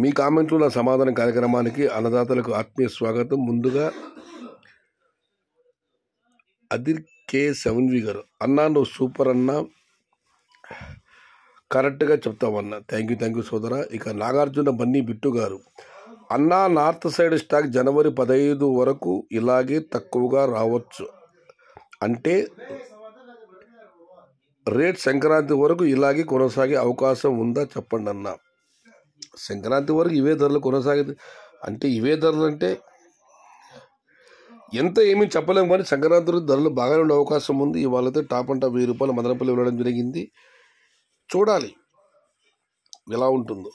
మీ కామెంట్లు నా సమాధానం కార్యక్రమానికి అన్నదాతలకు ఆత్మీయ స్వాగతం. ముందుగా అదిర్ K7V గారు, అన్నా నువ్వు సూపర్ అన్నా, కరెక్ట్గా చెప్తామన్నా. థ్యాంక్ యూ సోదరా. ఇక నాగార్జున బన్నీ బిట్టు గారు, అన్నా నార్త్ సైడ్ స్టాక్ జనవరి 15 వరకు ఇలాగే తక్కువగా రావచ్చు అంటే రేట్ సంక్రాంతి వరకు ఇలాగే కొనసాగే అవకాశం ఉందా చెప్పండి అన్న. సంక్రాంతి వరకు ఇవే ధరలు కొనసాగేది అంటే ఇవే ధరలు అంటే ఎంత ఏమీ చెప్పలేము, కానీ సంక్రాంతి వరకు ధరలు బాగానే ఉండే అవకాశం ఉంది. ఇవాళైతే టాప్ అంట 1000 రూపాయలు మదనపల్లి ఇవ్వడం జరిగింది. చూడాలి ఎలా ఉంటుందో.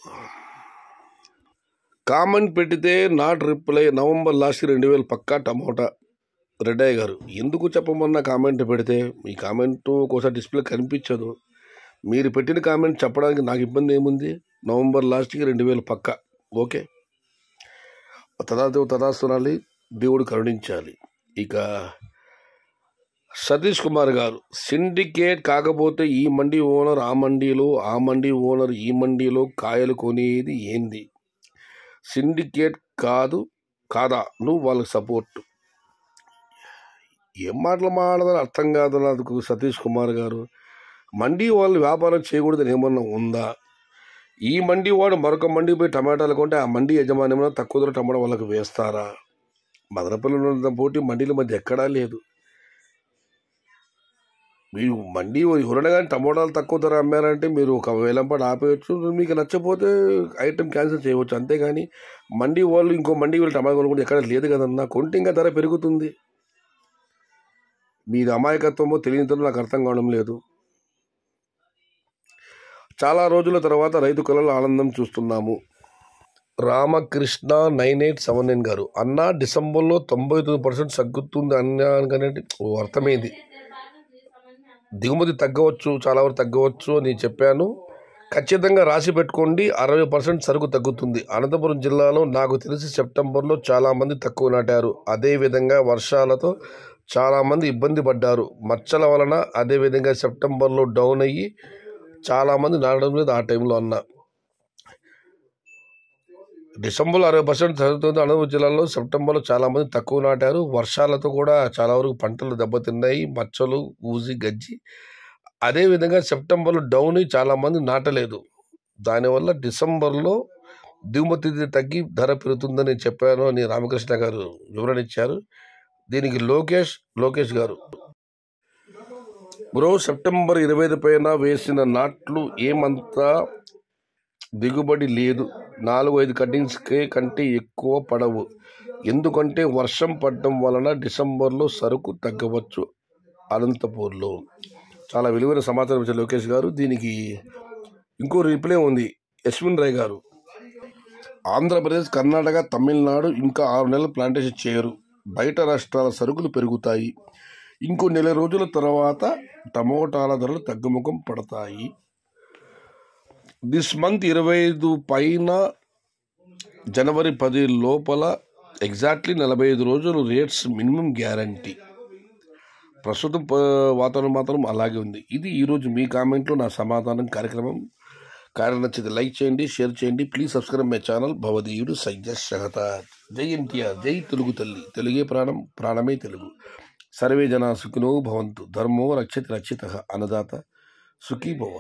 కామెంట్ పెట్టితే నాట్ రిప్లై, నవంబర్ లాస్ట్ 2000 పక్కా టమోటా. రెడ్డయ్య గారు, ఎందుకు చెప్పమన్నా కామెంట్ పెడితే మీ కామెంట్ ఒకసారి డిస్ప్లే కనిపించదు. మీరు పెట్టిన కామెంట్ చెప్పడానికి నాకు ఇబ్బంది ఏముంది. నవంబర్ లాస్ట్కి 2000 పక్కా. ఓకే, తదాస్తునాలి, దేవుడు కరుణించాలి. ఇక సతీష్ కుమార్ గారు, సిండికేట్ కాకపోతే ఈ మండీ ఓనర్ ఆ మండీలో, ఆ మండీ ఓనర్ ఈ మండీలో కాయలు కొనేది ఏంది? సిండికేట్ కాదా నువ్వు వాళ్ళకి సపోర్ట్? ఏం మాటలు మాట్లాడాలని అర్థం కాదు నాకు సతీష్ కుమార్ గారు. మండీ వాళ్ళు వ్యాపారం చేయకూడదని ఏమన్నా ఉందా? ఈ మండీ వాడు మరొక మండీ పోయి టమాటాలు కొంటే ఆ మండీ యజమాని ఏమైనా తక్కువ ధర టమాటా వాళ్ళకి వేస్తారా? మదనపల్లి ఉన్న పోటీ మండీల మధ్య ఎక్కడా లేదు. మీరు మండీ ఎవరైనా కానీ టమోటాలు తక్కువ ధర అమ్మారంటే మీరు ఒక వేలంపాటు ఆపేయచ్చు, మీకు నచ్చపోతే ఐటెం క్యాన్సిల్ చేయవచ్చు. అంతేగాని మండీ వాళ్ళు ఇంకో మండీ వాళ్ళు టమాటా కొనుక్కుంటే ఎక్కడ లేదు కదన్నా. కొంటే ఇంకా ధర పెరుగుతుంది. మీది అమాయకత్వమో తెలియనితో నాకు అర్థం కావడం లేదు. చాలా రోజుల తర్వాత రైతు కళలో ఆనందం చూస్తున్నాము. రామకృష్ణ 9879 గారు, అన్నా డిసెంబర్లో 99% తగ్గుతుంది అన్నానికి అర్థమైంది. దిగుమతి తగ్గవచ్చు, చాలా వరకు తగ్గవచ్చు అని చెప్పాను. ఖచ్చితంగా రాసి పెట్టుకోండి, 60% సరుకు తగ్గుతుంది. అనంతపురం జిల్లాలో నాకు తెలిసి సెప్టెంబర్లో చాలామంది తక్కువ నాటారు. అదేవిధంగా వర్షాలతో చాలామంది ఇబ్బంది పడ్డారు మచ్చల వలన. అదేవిధంగా సెప్టెంబర్లో డౌన్ అయ్యి చాలామంది నాటడం లేదు ఆ టైంలో అన్న. డిసెంబర్లో 60% తగ్గుతుంది. అనంతపురం జిల్లాలో సెప్టెంబర్లో చాలామంది తక్కువ నాటారు. వర్షాలతో కూడా చాలా వరకు పంటలు దెబ్బతిన్నాయి, మచ్చలు, ఊజి, గజ్జి. అదేవిధంగా సెప్టెంబర్లో డౌన్ అయ్యి చాలామంది నాటలేదు. దానివల్ల డిసెంబర్లో దిగుమతి తగ్గి ధర పెరుగుతుందని చెప్పాను అని రామకృష్ణ గారు వివరణ ఇచ్చారు. దీనికి లోకేష్ గారు, బ్రో సెప్టెంబర్ 25 పైన వేసిన నాట్లు ఏమంతా దిగుబడి లేదు. 4-5 కటింగ్స్ కంటే ఎక్కువ పడవు. ఎందుకంటే వర్షం పడడం వలన డిసెంబర్లో సరుకు తగ్గవచ్చు అనంతపూర్లో. చాలా విలువైన సమాచారం ఇచ్చారు లోకేష్ గారు. దీనికి ఇంకో రిప్లై ఉంది. యశ్విన్ రాయ్ గారు, ఆంధ్రప్రదేశ్, కర్ణాటక, తమిళనాడు ఇంకా 6 నెలలు ప్లాంటేషన్ చేయరు. బయట రాష్ట్రాల సరుకులు పెరుగుతాయి. ఇంకో నెల రోజుల తర్వాత టమోటాల ధరలు తగ్గుముఖం పడతాయి. దిస్ మంత్ 25 పైన జనవరి 10 లోపల ఎగ్జాక్ట్లీ 45 రోజులు రేట్స్ మినిమం గ్యారంటీ. ప్రస్తుతం వాతావరణం మాత్రం అలాగే ఉంది. ఇది ఈరోజు మీ కామెంట్లో నా సమాధానం కార్యక్రమం. నచ్చితే లైక్ చేయండి, షేర్ చేయండి. Please subscribe my channel. భవదీయుడు సైజస్ షహతార్. జై ఎన్టీఆర్, జై తెలుగు తల్లి. తెలుగే ప్రాణం, ప్రాణమే తెలుగు. సర్వే జనా సుఖినో భవంతు. ధర్మో రక్షతి రక్షితః. అన్నదాత సుఖీ భవ.